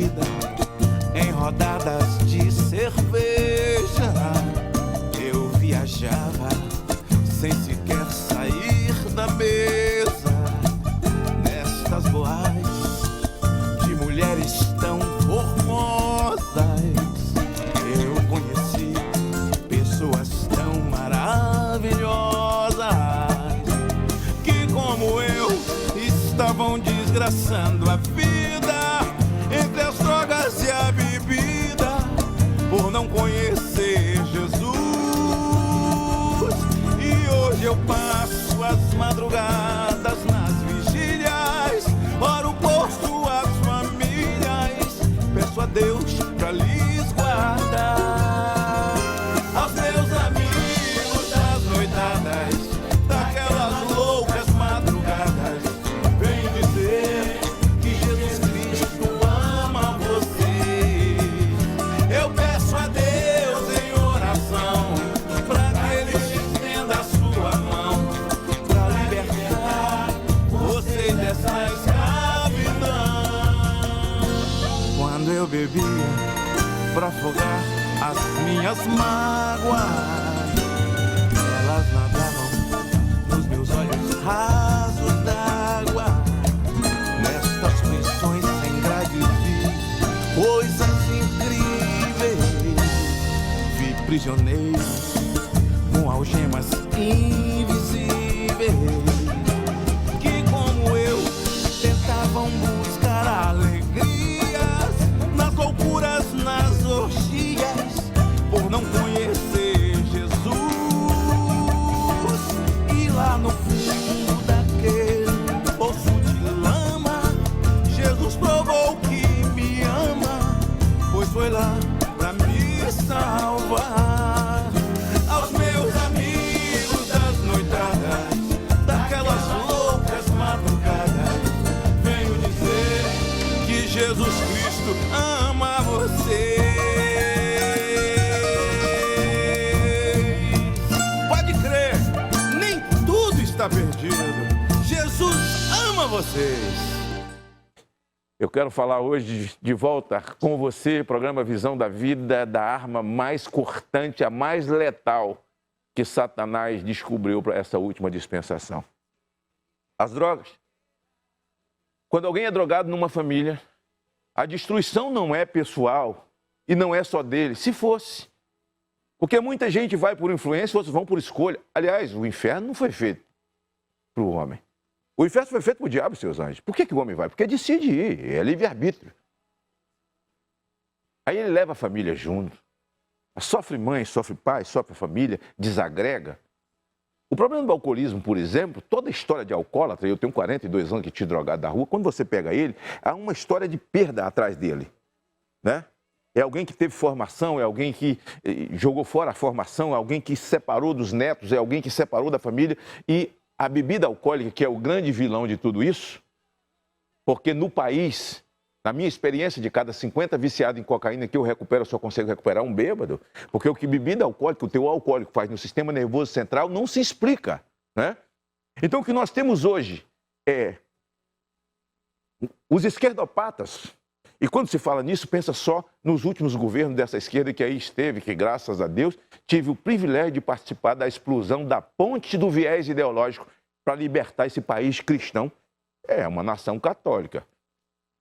vida em rodadas de cerveja. Eu viajava sem sequer sair da mesa, nestas boates de mulheres tão formosas. Eu conheci pessoas tão maravilhosas que, como eu, estavam desgraçando a vida entre as drogas e a bebida, por não conhecer Jesus. E hoje eu passo as madrugadas nas vigílias, oro por suas famílias, peço a Deus pra lhes guardar. Aos meus amigos das noitadas, daquelas loucas madrugadas, venho dizer que Jesus Cristo ama você. Eu peço a Deus em oração pra que Ele estenda a sua mão pra libertar você dessa escravidão. Quando eu bebia pra afogar as minhas mágoas, elas nadavam nos meus olhos rasos d'água. Nestas prisões sem grade vi coisas incríveis, vi prisioneiros com algemas invisíveis, que como eu tentavam buscar alegrias nas loucuras, nas orgias, por não conhecer Jesus. E lá no fundo daquele poço de lama, Jesus provou que me ama, pois foi lá pra me salvar. Aos meus amigos das noitadas, daquelas loucas madrugadas, venho dizer que Jesus Cristo ama você. Pode crer, nem tudo está perdido. Jesus ama vocês. Eu quero falar hoje de volta com você, programa Visão da Vida, da arma mais cortante, a mais letal que Satanás descobriu para essa última dispensação. As drogas. Quando alguém é drogado numa família, a destruição não é pessoal e não é só dele. Se fosse. Porque muita gente vai por influência, outros vão por escolha. Aliás, o inferno não foi feito para o homem. O inferno foi feito para o diabo e seus anjos. Por que o homem vai? Porque decide ir, é livre-arbítrio. Aí ele leva a família junto. Sofre mãe, sofre pai, sofre família, desagrega. O problema do alcoolismo, por exemplo, toda a história de alcoólatra, eu tenho 42 anos que tinha drogado da rua, quando você pega ele, há uma história de perda atrás dele, né? É alguém que teve formação, é alguém que jogou fora a formação, é alguém que separou dos netos, é alguém que separou da família. E a bebida alcoólica, que é o grande vilão de tudo isso, porque no país, na minha experiência, de cada 50 viciados em cocaína que eu recupero, eu só consigo recuperar um bêbado, porque o que bebida alcoólica, o teu alcoólico faz no sistema nervoso central, não se explica, né? Então, o que nós temos hoje é os esquerdopatas. E quando se fala nisso, pensa só nos últimos governos dessa esquerda que aí esteve, que graças a Deus tive o privilégio de participar da explosão da ponte do viés ideológico para libertar esse país cristão. É uma nação católica.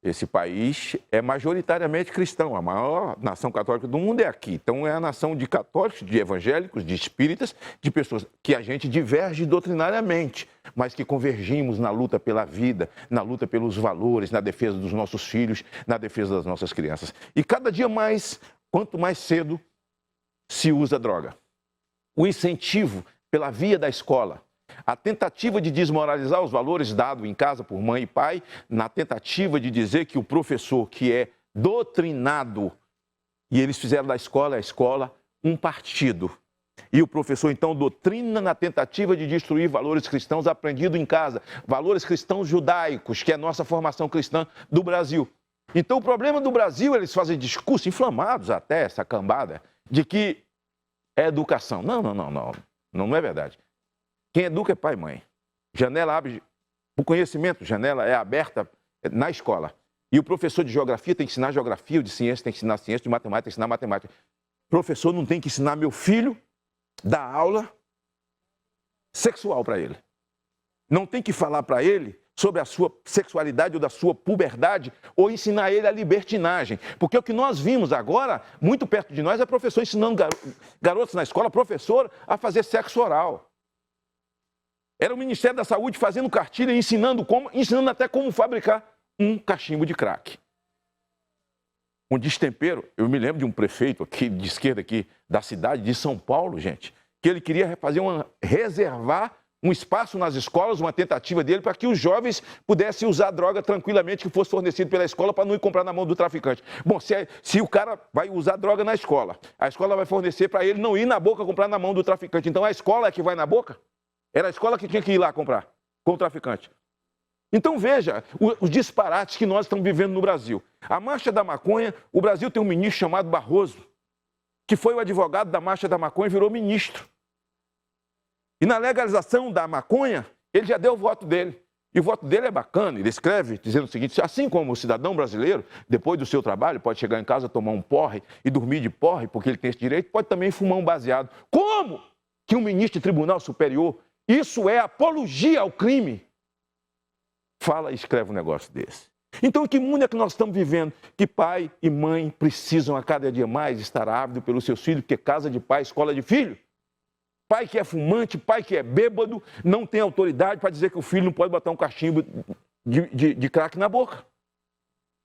Esse país é majoritariamente cristão. A maior nação católica do mundo é aqui. Então é a nação de católicos, de evangélicos, de espíritas, de pessoas que a gente diverge doutrinariamente, mas que convergimos na luta pela vida, na luta pelos valores, na defesa dos nossos filhos, na defesa das nossas crianças. E cada dia mais, quanto mais cedo se usa droga. O incentivo pela via da escola, a tentativa de desmoralizar os valores dados em casa por mãe e pai, na tentativa de dizer que o professor que é doutrinado, e eles fizeram da escola, a escola, um partido. E o professor, então, doutrina na tentativa de destruir valores cristãos aprendidos em casa, valores cristãos judaicos, que é a nossa formação cristã do Brasil. Então, o problema do Brasil, eles fazem discursos inflamados até, essa cambada, de que é educação. Não é verdade. Quem educa é pai e mãe. Janela abre o conhecimento, janela é aberta na escola. E o professor de geografia tem que ensinar geografia, o de ciência tem que ensinar ciência, de matemática tem que ensinar matemática. O professor não tem que ensinar meu filho dar aula sexual para ele. Não tem que falar para ele sobre a sua sexualidade ou da sua puberdade, ou ensinar ele a libertinagem. Porque o que nós vimos agora, muito perto de nós, é professor ensinando garotos na escola, professor, a fazer sexo oral. Era o Ministério da Saúde fazendo cartilha, ensinando até como fabricar um cachimbo de crack. Um destempero. Eu me lembro de um prefeito aqui, de esquerda aqui, da cidade de São Paulo, gente, que ele queria reservar um espaço nas escolas, uma tentativa dele, para que os jovens pudessem usar droga tranquilamente que fosse fornecido pela escola para não ir comprar na mão do traficante. Bom, se o cara vai usar droga na escola, a escola vai fornecer para ele não ir na boca comprar na mão do traficante. Então a escola é que vai na boca? Era a escola que tinha que ir lá comprar com o traficante. Então veja os disparates que nós estamos vivendo no Brasil. A marcha da maconha, o Brasil tem um ministro chamado Barroso, que foi o advogado da marcha da maconha e virou ministro. E na legalização da maconha, ele já deu o voto dele. E o voto dele é bacana, ele escreve dizendo o seguinte: assim como o cidadão brasileiro, depois do seu trabalho, pode chegar em casa, tomar um porre e dormir de porre, porque ele tem esse direito, pode também fumar um baseado. Como que um ministro de tribunal superior, isso é apologia ao crime, fala e escreve um negócio desse? Então, que mundo é que nós estamos vivendo? Que pai e mãe precisam a cada dia mais estar ávido pelos seus filhos, porque casa de pai, escola de filho. Pai que é fumante, pai que é bêbado, não tem autoridade para dizer que o filho não pode botar um cachimbo de crack na boca.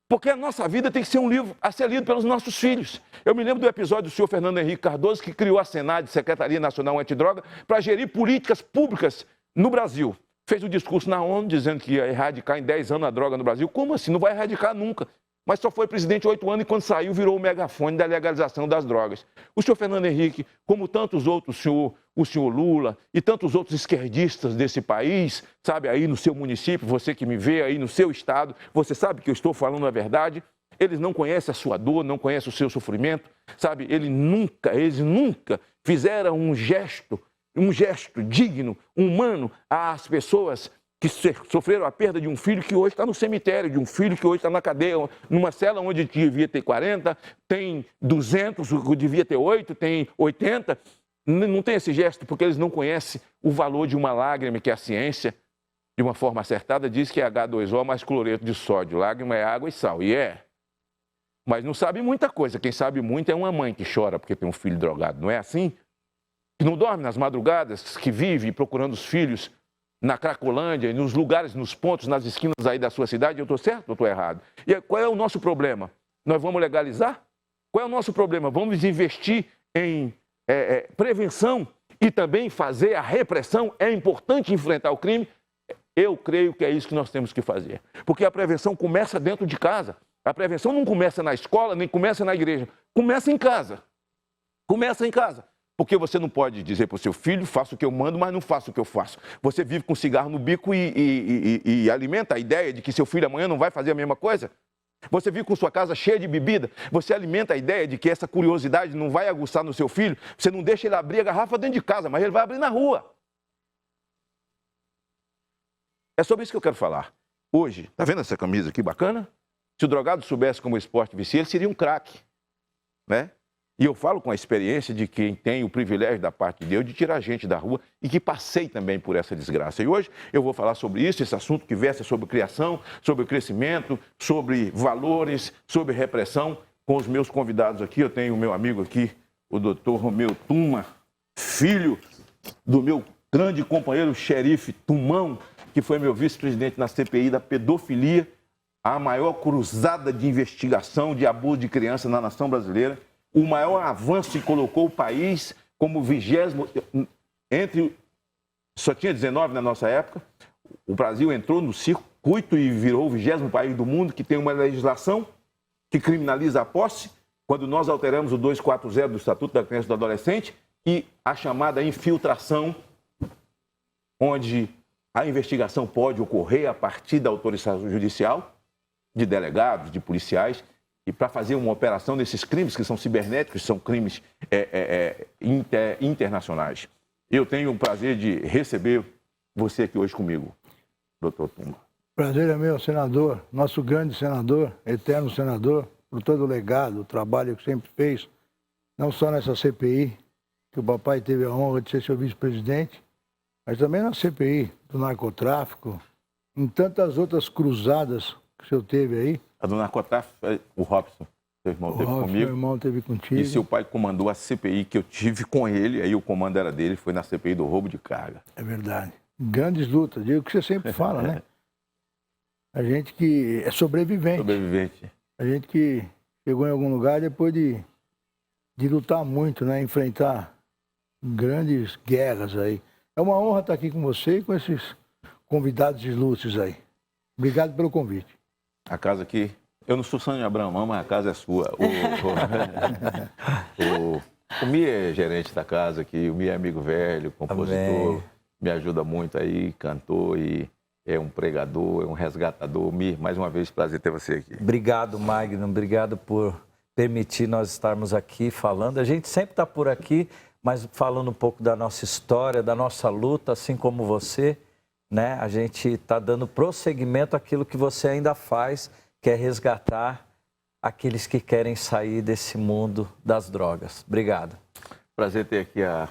Porque a nossa vida tem que ser um livro a ser lido pelos nossos filhos. Eu me lembro do episódio do senhor Fernando Henrique Cardoso, que criou a Senad, Secretaria Nacional Antidroga, para gerir políticas públicas no Brasil. Fez um discurso na ONU dizendo que ia erradicar em 10 anos a droga no Brasil. Como assim? Não vai erradicar nunca. Mas só foi presidente 8 anos e quando saiu virou o megafone da legalização das drogas. O senhor Fernando Henrique, como tantos outros, o senhor Lula e tantos outros esquerdistas desse país, sabe, aí no seu município, você que me vê aí no seu estado, você sabe que eu estou falando a verdade, eles não conhecem a sua dor, não conhecem o seu sofrimento, sabe, eles nunca fizeram um gesto digno, humano às pessoas que sofreram a perda de um filho que hoje está no cemitério, de um filho que hoje está na cadeia, numa cela onde devia ter 40, tem 200, devia ter 8, tem 80. Não tem esse gesto porque eles não conhecem o valor de uma lágrima, que a ciência, de uma forma acertada, diz que é H2O mais cloreto de sódio. Lágrima é água e sal, e é. Mas não sabe muita coisa. Quem sabe muito é uma mãe que chora porque tem um filho drogado, não é assim? Que não dorme nas madrugadas, que vive procurando os filhos na Cracolândia, nos lugares, nos pontos, nas esquinas aí da sua cidade. Eu estou certo ou estou errado? E qual é o nosso problema? Nós vamos legalizar? Qual é o nosso problema? Vamos investir em prevenção e também fazer a repressão? É importante enfrentar o crime? Eu creio que é isso que nós temos que fazer. Porque a prevenção começa dentro de casa. A prevenção não começa na escola, nem começa na igreja. Começa em casa. Começa em casa. Porque você não pode dizer para o seu filho, faça o que eu mando, mas não faça o que eu faço. Você vive com cigarro no bico e alimenta a ideia de que seu filho amanhã não vai fazer a mesma coisa? Você vive com sua casa cheia de bebida, você alimenta a ideia de que essa curiosidade não vai aguçar no seu filho, você não deixa ele abrir a garrafa dentro de casa, mas ele vai abrir na rua. É sobre isso que eu quero falar. Hoje, tá vendo essa camisa aqui bacana? Se o drogado soubesse como o esporte vicia, ele seria um craque, né? E eu falo com a experiência de quem tem o privilégio da parte de Deus de tirar gente da rua e que passei também por essa desgraça. E hoje eu vou falar sobre isso, esse assunto que versa sobre criação, sobre crescimento, sobre valores, sobre repressão, com os meus convidados aqui. Eu tenho o meu amigo aqui, o doutor Romeu Tuma, filho do meu grande companheiro xerife Tumão, que foi meu vice-presidente na CPI da pedofilia, a maior cruzada de investigação de abuso de criança na nação brasileira. O maior avanço e colocou o país como 20º, só tinha 19 na nossa época, o Brasil entrou no circuito e virou o 20º país do mundo que tem uma legislação que criminaliza a posse, quando nós alteramos o 240 do Estatuto da Criança e do Adolescente e a chamada infiltração, onde a investigação pode ocorrer a partir da autorização judicial, de delegados, de policiais, e para fazer uma operação desses crimes que são cibernéticos, são crimes internacionais. Eu tenho o prazer de receber você aqui hoje comigo, doutor Tuma. Prazer é meu, senador, nosso grande senador, eterno senador, por todo o legado, o trabalho que sempre fez, não só nessa CPI, que o papai teve a honra de ser seu vice-presidente, mas também na CPI do narcotráfico, em tantas outras cruzadas que o senhor teve aí. A do narcotráfico, o Robson, seu irmão, teve comigo. Meu irmão teve contigo. E seu pai comandou a CPI que eu tive com ele, aí o comando era dele, foi na CPI do roubo de carga. É verdade. Grandes lutas, digo o que você sempre fala, né? A gente que é sobrevivente. Sobrevivente. A gente que chegou em algum lugar depois de lutar muito, né? Enfrentar grandes guerras aí. É uma honra estar aqui com você e com esses convidados ilustres aí. Obrigado pelo convite. A casa aqui, eu não sou Sônia Abraão, mas a casa é sua. O Mi é gerente da casa aqui, o Mi é amigo velho, compositor, me ajuda muito aí, cantor e é um pregador, é um resgatador. Mi, mais uma vez, prazer ter você aqui. Obrigado, Magno, obrigado por permitir nós estarmos aqui falando. A gente sempre está por aqui, mas falando um pouco da nossa história, da nossa luta, assim como você, né? A gente está dando prosseguimento àquilo que você ainda faz, que é resgatar aqueles que querem sair desse mundo das drogas. Obrigado. Prazer ter aqui a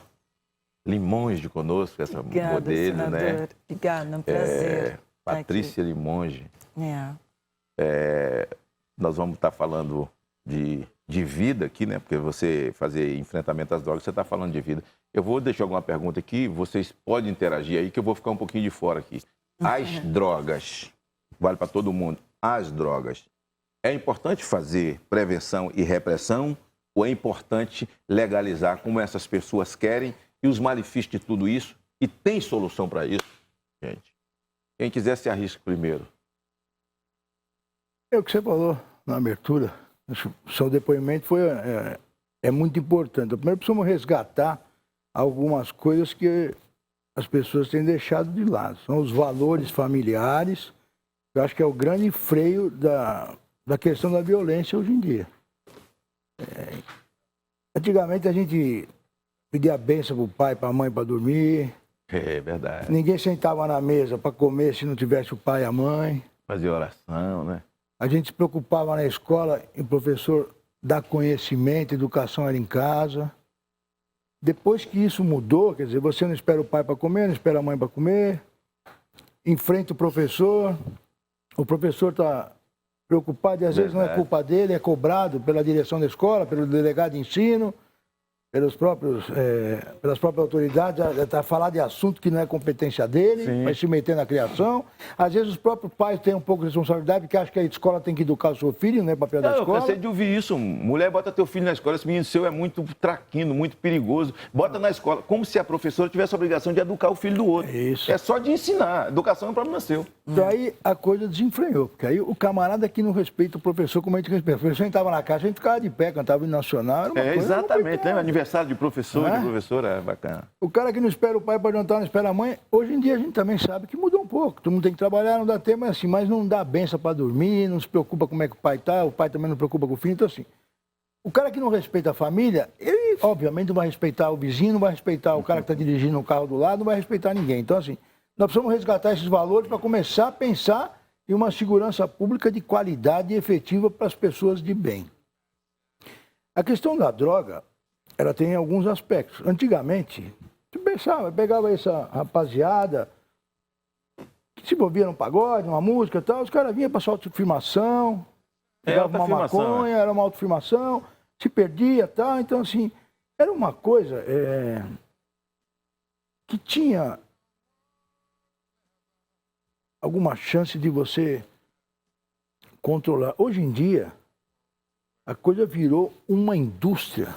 Limonge conosco, essa modelo, senador. né? Obrigada, é um prazer. Patrícia Limonge. É. Nós vamos estar falando de vida aqui, né? Porque você fazer enfrentamento às drogas, você está falando de vida. Eu vou deixar alguma pergunta aqui, vocês podem interagir aí, que eu vou ficar um pouquinho de fora aqui. As drogas, vale para todo mundo, as drogas. É importante fazer prevenção e repressão ou é importante legalizar como essas pessoas querem e os malefícios de tudo isso? E tem solução para isso, gente? Quem quiser se arrisca primeiro. É o que você falou na abertura. O seu depoimento foi, é muito importante. Primeiro precisamos resgatar algumas coisas que as pessoas têm deixado de lado. São os valores familiares. Eu acho que é o grande freio da questão da violência hoje em dia. Antigamente a gente pedia bênção para o pai, para a mãe para dormir. É verdade. Ninguém sentava na mesa para comer se não tivesse o pai e a mãe. Fazia oração, né? A gente se preocupava na escola em o professor dar conhecimento, educação era em casa. Depois que isso mudou, quer dizer, você não espera o pai para comer, não espera a mãe para comer, enfrenta o professor está preocupado e às vezes não é culpa dele, é cobrado pela direção da escola, pelo delegado de ensino, pelas próprias autoridades, a falar de assunto que não é competência dele, vai se meter na criação. Às vezes os próprios pais têm um pouco de responsabilidade, porque acham que a escola tem que educar o seu filho, não é papel da escola. Eu cansei de ouvir isso. Mulher, bota teu filho na escola, esse menino seu é muito traquino, muito perigoso. Bota na escola, como se a professora tivesse a obrigação de educar o filho do outro. Isso. É só de ensinar. Educação é um problema seu. Então aí a coisa desenfreou, porque aí o camarada que não respeita o professor como a gente respeita. O professor entrava na casa, a gente ficava de pé, cantava o hino nacional, era uma coisa exatamente, né? Aniversário de professor, de professora, é bacana. O cara que não espera o pai para jantar, não espera a mãe, hoje em dia a gente também sabe que mudou um pouco. Todo mundo tem que trabalhar, não dá tempo, mas assim, mas não dá benção para dormir, não se preocupa como é que o pai tá, o pai também não se preocupa com o filho, então assim. O cara que não respeita a família, ele obviamente não vai respeitar o vizinho, não vai respeitar o cara que está dirigindo o carro do lado, não vai respeitar ninguém. Então assim, nós precisamos resgatar esses valores para começar a pensar em uma segurança pública de qualidade e efetiva para as pessoas de bem. A questão da droga, ela tem alguns aspectos. Antigamente, você pensava, pegava essa rapaziada que se envolvia num pagode, numa música e tal, os caras vinham para sua autoafirmação, pegavam uma maconha, era uma autoafirmação, se perdia e tal. Então, assim, era uma coisa que tinha alguma chance de você controlar. Hoje em dia, a coisa virou uma indústria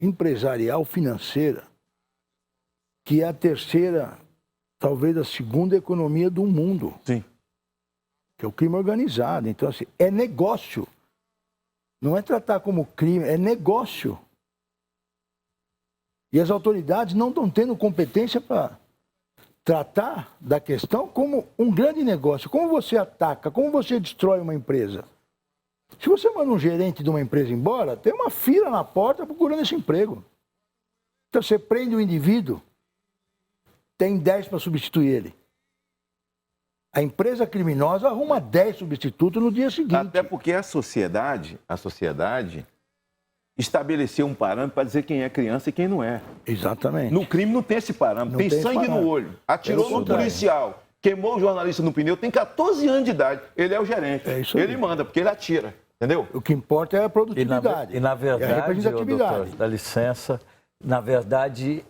empresarial financeira, que é a terceira, talvez a segunda economia do mundo. Sim. Que é o crime organizado. Então, assim, é negócio. Não é tratar como crime, é negócio. E as autoridades não estão tendo competência para tratar da questão como um grande negócio. Como você ataca, como você destrói uma empresa. Se você manda um gerente de uma empresa embora, tem uma fila na porta procurando esse emprego. Então você prende o indivíduo, tem 10 para substituir ele. A empresa criminosa arruma 10 substitutos no dia seguinte. Até porque a sociedade estabeleceu um parâmetro para dizer quem é criança e quem não é. Exatamente. No crime não tem esse parâmetro. Não Tem tem esse sangue parâmetro. no olho. Atirou Pelo no contrário. policial. Queimou o jornalista no pneu. Tem 14 anos de idade. Ele é o gerente. É isso aí. Ele manda, porque ele atira. Entendeu? O que importa é a produtividade. E na é a verdade, representatividade. doutor, dá licença, na verdade,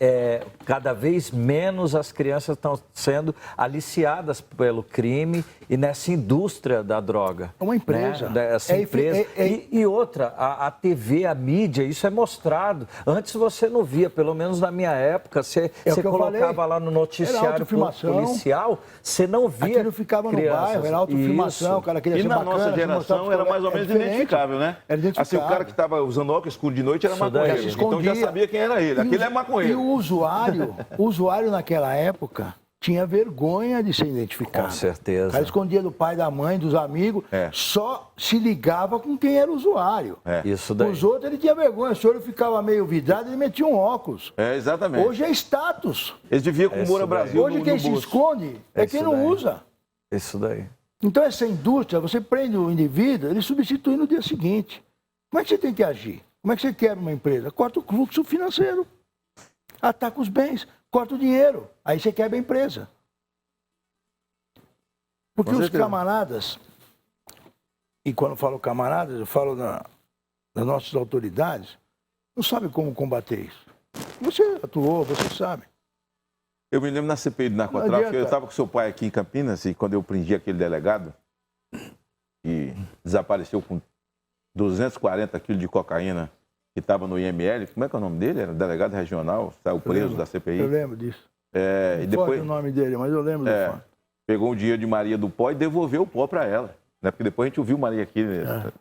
cada vez menos as crianças estão sendo aliciadas pelo crime e nessa indústria da droga. É uma empresa. Né? Essa empresa. E outra, a TV, a mídia, isso é mostrado. Antes você não via, pelo menos na minha época, você colocava lá no noticiário policial, você não via. Aquilo ficava no crianças. bairro, era autofilmação, o cara queria E ser na bacana, nossa se geração mostrar era mais ou menos diferente. identificável, né? Era identificável. Assim, o cara que estava usando óculos escuro de noite era Isso daí. maconheiro. Se Então já escondia. sabia quem era ele. Aquele é E maconheiro. o usuário naquela época tinha vergonha de ser identificado. Com certeza. O cara escondia do pai, da mãe, dos amigos, É. só se ligava com quem era o usuário. É. Isso daí. Os outros ele tinha vergonha, se o olho ficava meio vidrado, ele metia um óculos. É, exatamente. Hoje é status. Eles deviam com o Moura Isso daí. Brasil Hoje no quem se bolso. esconde é quem Isso não daí. usa. Isso daí. Então essa indústria, você prende o indivíduo, ele substitui no dia seguinte. Como é que você tem que agir? Como é que você quebra uma empresa? Corta o fluxo financeiro. Ataca os bens, corta o dinheiro. Aí você quebra a empresa. Porque Com os certeza. camaradas, e quando eu falo camaradas, eu falo das nossas autoridades, não sabem como combater isso. Você atuou, você sabe. Eu me lembro na CPI do Não narcotráfico, adianta. eu estava com seu pai aqui em Campinas e quando eu prendi aquele delegado e desapareceu com 240 quilos de cocaína que estava no IML, como é que é o nome dele? Era delegado regional, saiu preso da CPI. Eu lembro disso. E Não depois pode o nome dele, mas eu lembro do fato. pegou o dinheiro de Maria do Pó e devolveu o pó para ela. Né? Porque depois a gente ouviu Maria aqui, né?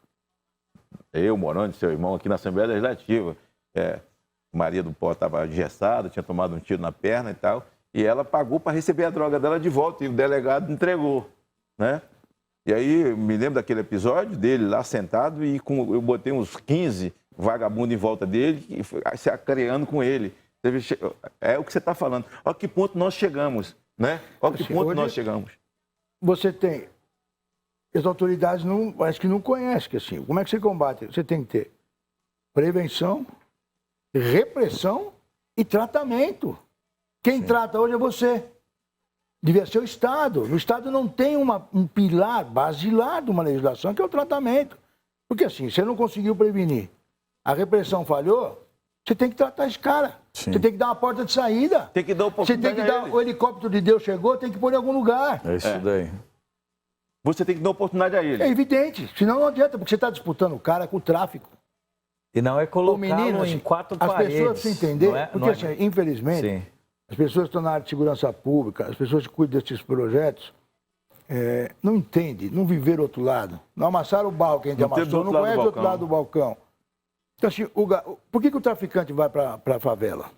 Eu, Moroni, seu irmão, aqui na Assembleia Legislativa. Maria do Pó estava engessada, tinha tomado um tiro na perna e tal. E ela pagou para receber a droga dela de volta e o delegado entregou, né? E aí, eu me lembro daquele episódio dele lá sentado e eu botei uns 15 vagabundos em volta dele e se acareando com ele. É o que você está falando. Olha que ponto nós chegamos, né? Olha que Assim, ponto hoje- nós chegamos. Você tem. As autoridades não, parece que não conhecem que assim. Como é que você combate? Você tem que ter prevenção, repressão e tratamento. Quem trata hoje é você. Devia ser o Estado. No Estado não tem um pilar basilar de uma legislação que é o tratamento. Porque assim, você não conseguiu prevenir, a repressão falhou, você tem que tratar esse cara. Sim. Você tem que dar uma porta de saída. Tem que dar Você oportunidade tem que a dar. ele. O helicóptero de Deus chegou, tem que pôr em algum lugar. É isso daí. Você tem que dar oportunidade a ele. É evidente. Senão não adianta, porque você está disputando o cara com o tráfico. E não é O colocá-lo menino, em quatro as paredes. pessoas precisam entender, não é- porque não é- assim, infelizmente, Sim. as pessoas que estão na área de segurança pública, as pessoas que cuidam desses projetos, não entendem, não viveram outro lado. Não amassaram o balcão que a gente Não teve do amassou, outro não lado do conhece o outro balcão. lado do balcão. Então, assim, por que o traficante vai para a favela?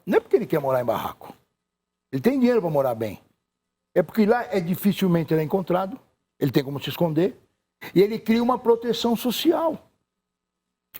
Não é porque ele quer morar em barraco. Ele tem dinheiro para morar bem. É porque lá dificilmente ele é encontrado, ele tem como se esconder, e ele cria uma proteção social.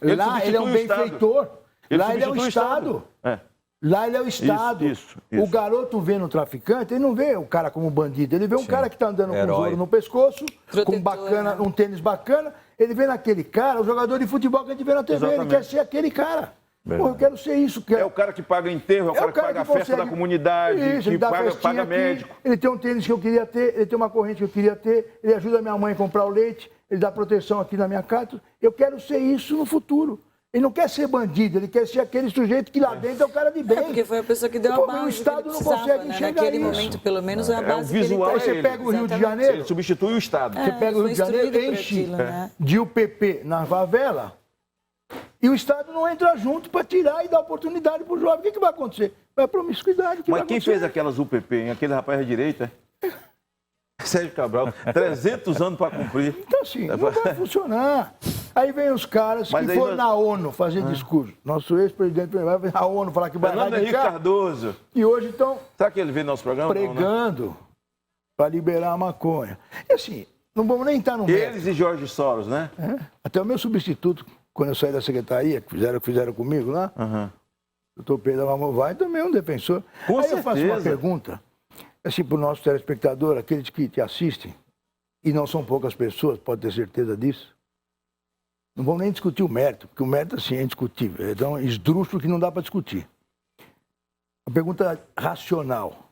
Ele Lá ele é um substitui o Estado. benfeitor. Lá ele é o substitui o Estado. É. Lá ele é o Estado. Isso. O garoto vê no traficante, ele não vê o cara como bandido, ele vê um cara que está andando com Herói. ouro no pescoço, Protetor, com bacana, né? um tênis bacana, ele vê naquele cara o jogador de futebol que a gente vê na TV, ele Exatamente. quer ser aquele cara. Verdade. Pô, eu quero ser isso. É o cara que paga enterro, é o cara que paga a festa consegue- da comunidade, Isso, ele que dá paga festinha aqui, médico. ele tem um tênis que eu queria ter, ele tem uma corrente que eu queria ter, ele ajuda a minha mãe a comprar o leite, ele dá proteção aqui na minha casa. Eu quero ser isso no futuro. Ele não quer ser bandido, ele quer ser aquele sujeito que lá dentro é o cara de bem. Porque foi a pessoa que deu a Pô, base o Estado que ele não precisava, consegue né? enxergar Naquele isso. momento, pelo menos, a É, base o que visual ele é tem. ele. Você pega o Rio de Exatamente. Janeiro, Ele substitui o Estado. você pega o Rio de foi Janeiro, instruído pra enche aquilo, né? de UPP na favela e o Estado não entra junto para tirar e dar oportunidade para o jovem. O que vai acontecer? Vai promiscuidade. Mas quem fez aquelas UPP, hein? Aquele rapaz da direita? Sérgio Cabral, 300 anos para cumprir. Então, assim, não vai funcionar. Aí vem os caras Mas que aí foram nós- na ONU fazer discurso. Nosso ex-presidente vai na ONU falar que vai Fernando Henrique radicar. Cardoso. E hoje estão Será que ele vê nosso programa? Não, né? pregando para liberar a maconha. E assim, não vamos nem estar no mérito. Eles e Jorge Soros, né? Até o meu substituto, quando eu saí da secretaria, que fizeram comigo lá, Aham. o doutor Pedro Mamovai também é um defensor. Com Aí eu faço uma certeza. pergunta. assim, para o nosso telespectador, aqueles que te assistem, e não são poucas pessoas, pode ter certeza disso, não vão nem discutir o mérito, porque o mérito, assim, é indiscutível. É um esdrúxulo que não dá para discutir. A pergunta racional.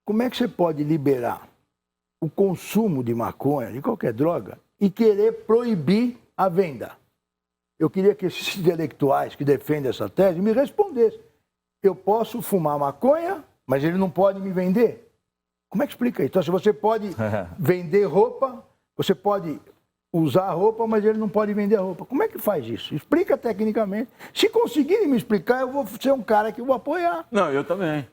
Como é que você pode liberar o consumo de maconha, de qualquer droga, e querer proibir a venda? Eu queria que esses intelectuais que defendem essa tese me respondessem. Eu posso fumar maconha, mas ele não pode me vender? Como é que explica isso? Então, se você pode vender roupa, você pode usar a roupa, mas ele não pode vender a roupa. Como é que faz isso? Explica tecnicamente. Se conseguirem me explicar, eu vou ser um cara que vou apoiar. Não, eu também.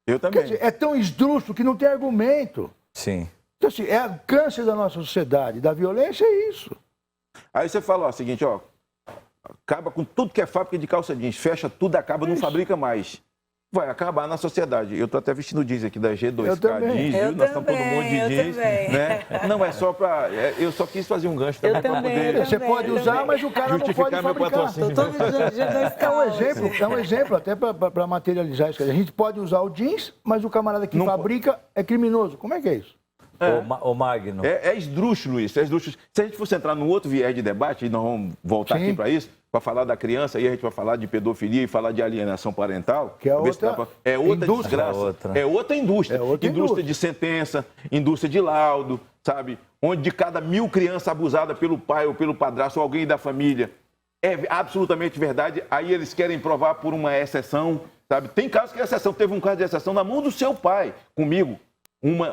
Eu Quer também. dizer, é tão esdrúxulo que não tem argumento. Sim. Então, assim, é o câncer da nossa sociedade, da violência é isso. Aí você fala, ó, seguinte, ó, acaba com tudo que é fábrica de calça jeans, fecha tudo, acaba, não fabrica mais. Vai acabar na sociedade. Eu tô até vestindo jeans aqui da G2K jeans, viu? Nós estamos todo mundo de jeans, né? Não, é só para... eu só quis fazer um gancho também para poder... Você pode usar, mas o cara não pode justificar meu fabricar. patrocínio. É um exemplo, até para materializar isso. A gente pode usar o jeans, mas o camarada que Não fabrica é criminoso. Como é que é isso? Ô Magno. É esdrúxulo isso, é esdrúxulo. Se a gente fosse entrar num outro viés de debate, e nós vamos voltar aqui para isso, para falar da criança, aí a gente vai falar de pedofilia e falar de alienação parental. Que é outra, é outra indústria. desgraça. É outra indústria. Indústria de sentença, indústria de laudo, sabe? Onde de cada 1000 crianças abusadas pelo pai ou pelo padrasto ou alguém da família, é absolutamente verdade. Aí eles querem provar por uma exceção, sabe? Tem casos que é exceção. Teve um caso de exceção na mão do seu pai, comigo.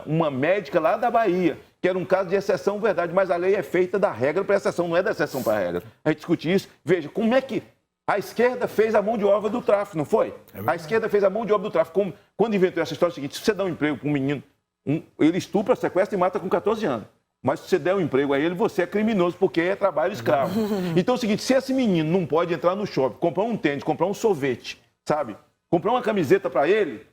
Uma médica lá da Bahia, que era um caso de exceção, verdade, mas a lei é feita da regra para exceção, não é da exceção para a regra. A gente discute isso. Veja, como é que a esquerda fez a mão de obra do tráfico, não foi? A esquerda fez a mão de obra do tráfico. Quando inventou essa história, é o seguinte, se você dá um emprego para um menino, ele estupra, sequestra e mata com 14 anos. Mas se você der um emprego a ele, você é criminoso, porque é trabalho escravo. Então é o seguinte, se esse menino não pode entrar no shopping, comprar um tênis, comprar um sorvete, sabe? Comprar uma camiseta para ele,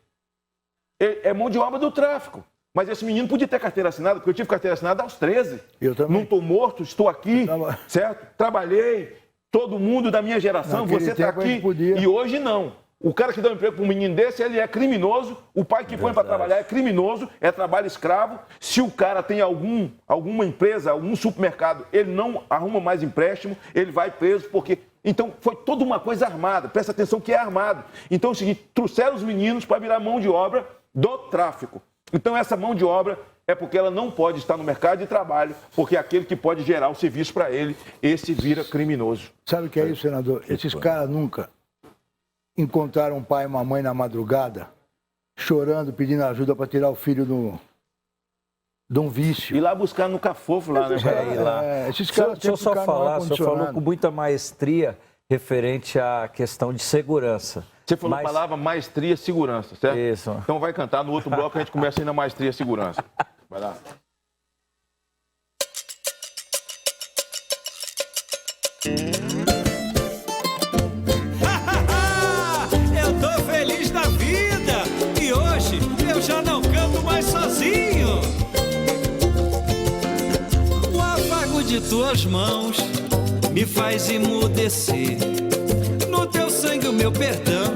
é mão de obra do tráfico. Mas esse menino podia ter carteira assinada, porque eu tive carteira assinada aos 13. Eu também. Não estou morto, estou aqui, certo? Trabalhei, todo mundo da minha geração, Naquele você está aqui. E hoje não. O cara que dá um emprego para um menino desse, ele é criminoso. O pai que põe para trabalhar é criminoso, é trabalho escravo. Se o cara tem alguma empresa, algum supermercado, ele não arruma mais empréstimo, ele vai preso porque... Então, foi toda uma coisa armada. Presta atenção que é armado. Então, é o seguinte, trouxeram os meninos para virar mão de obra do tráfico. Então, essa mão de obra é porque ela não pode estar no mercado de trabalho, porque aquele que pode gerar o serviço para ele, esse vira criminoso. Sabe o que é isso, senador? Esses caras nunca encontraram um pai e uma mãe na madrugada, chorando, pedindo ajuda para tirar o filho de um vício. E lá buscar no Cafofo, lá, né? Esses caras Deixa eu só falar, o senhor falou com muita maestria referente à questão de segurança. Você falou a palavra maestria segurança, certo? Isso. Então vai cantar no outro bloco, a gente começa aí na maestria segurança. Vai lá. Eu tô feliz da vida e hoje eu já não canto mais sozinho. O afago de tuas mãos me faz emudecer. No teu sangue o meu perdão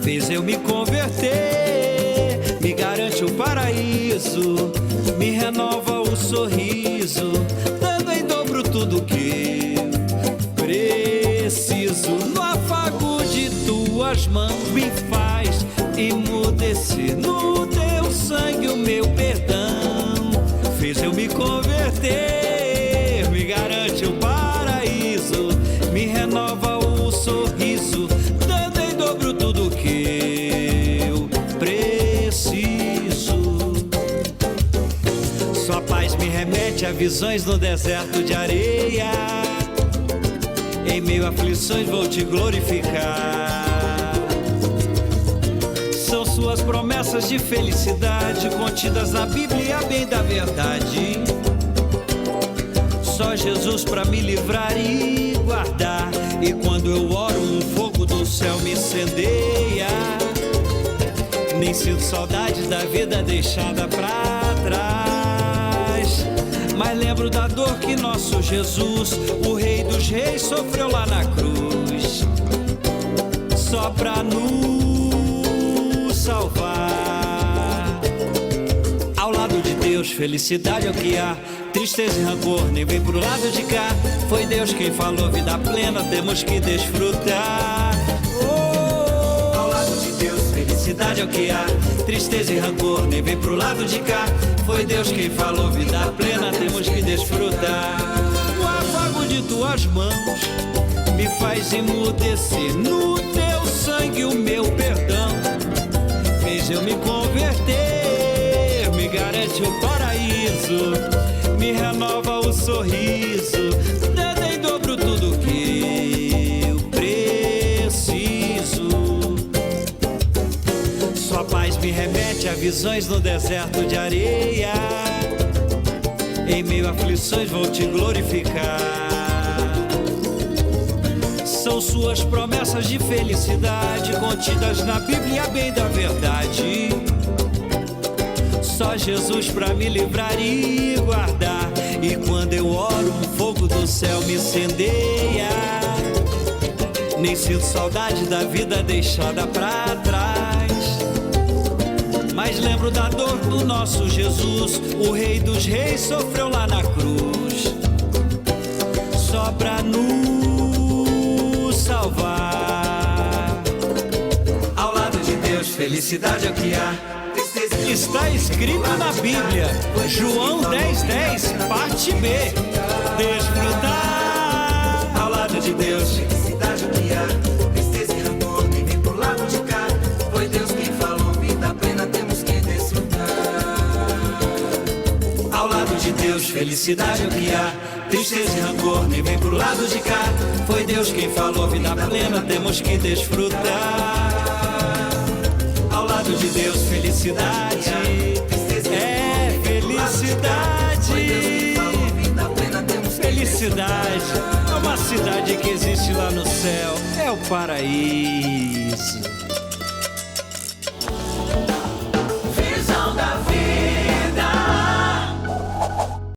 fez eu me converter. Me garante o paraíso, me renova o sorriso, dando em dobro tudo que preciso. No afago de tuas mãos me faz emudecer. No teu sangue o meu perdão fez eu me converter. Me garante o paraíso, me renova o sorriso, dando em dobro tudo que eu preciso. Sua paz me remete a visões no deserto de areia. Em meio a aflições vou te glorificar. São suas promessas de felicidade contidas na Bíblia, bem da verdade. Só Jesus pra me livrar e guardar. E quando eu oro, um fogo do céu me incendeia. Nem sinto saudade da vida deixada pra trás, mas lembro da dor que nosso Jesus, o Rei dos Reis, sofreu lá na cruz, só pra nos salvar. Deus, felicidade é o que há. Tristeza e rancor nem vem pro lado de cá. Foi Deus quem falou, vida plena, temos que desfrutar. Ao lado de Deus, felicidade é o que há. Tristeza e rancor nem vem pro lado de cá. Foi Deus quem falou, vida plena, temos que desfrutar. O afago de tuas mãos me faz emudecer. No teu sangue o meu perdão fez eu me converter. Me garante o paraíso, me renova o sorriso, dando em dobro tudo que eu preciso. Sua paz me remete a visões no deserto de areia. Em meio a aflições vou te glorificar. São suas promessas de felicidade contidas na Bíblia, bem da verdade. Só Jesus pra me livrar e guardar. E quando eu oro, um fogo do céu me incendeia. Nem sinto saudade da vida deixada pra trás, mas lembro da dor do nosso Jesus. O Rei dos Reis sofreu lá na cruz, só pra nos salvar. Ao lado de Deus, felicidade é o que há. Está escrito na Bíblia, João 10:10, parte B. Desfrutar. Ao lado de Deus, felicidade é o que há. Tristeza e rancor nem vem pro lado de cá. Foi Deus quem falou, vida plena, temos que desfrutar. Ao lado de Deus, felicidade é o que há. Tristeza e rancor nem vem pro lado de cá. Foi Deus quem falou, vida plena, temos que desfrutar. Ao lado de Deus, felicidade é felicidade. Felicidade é uma cidade que existe lá no céu, é o paraíso.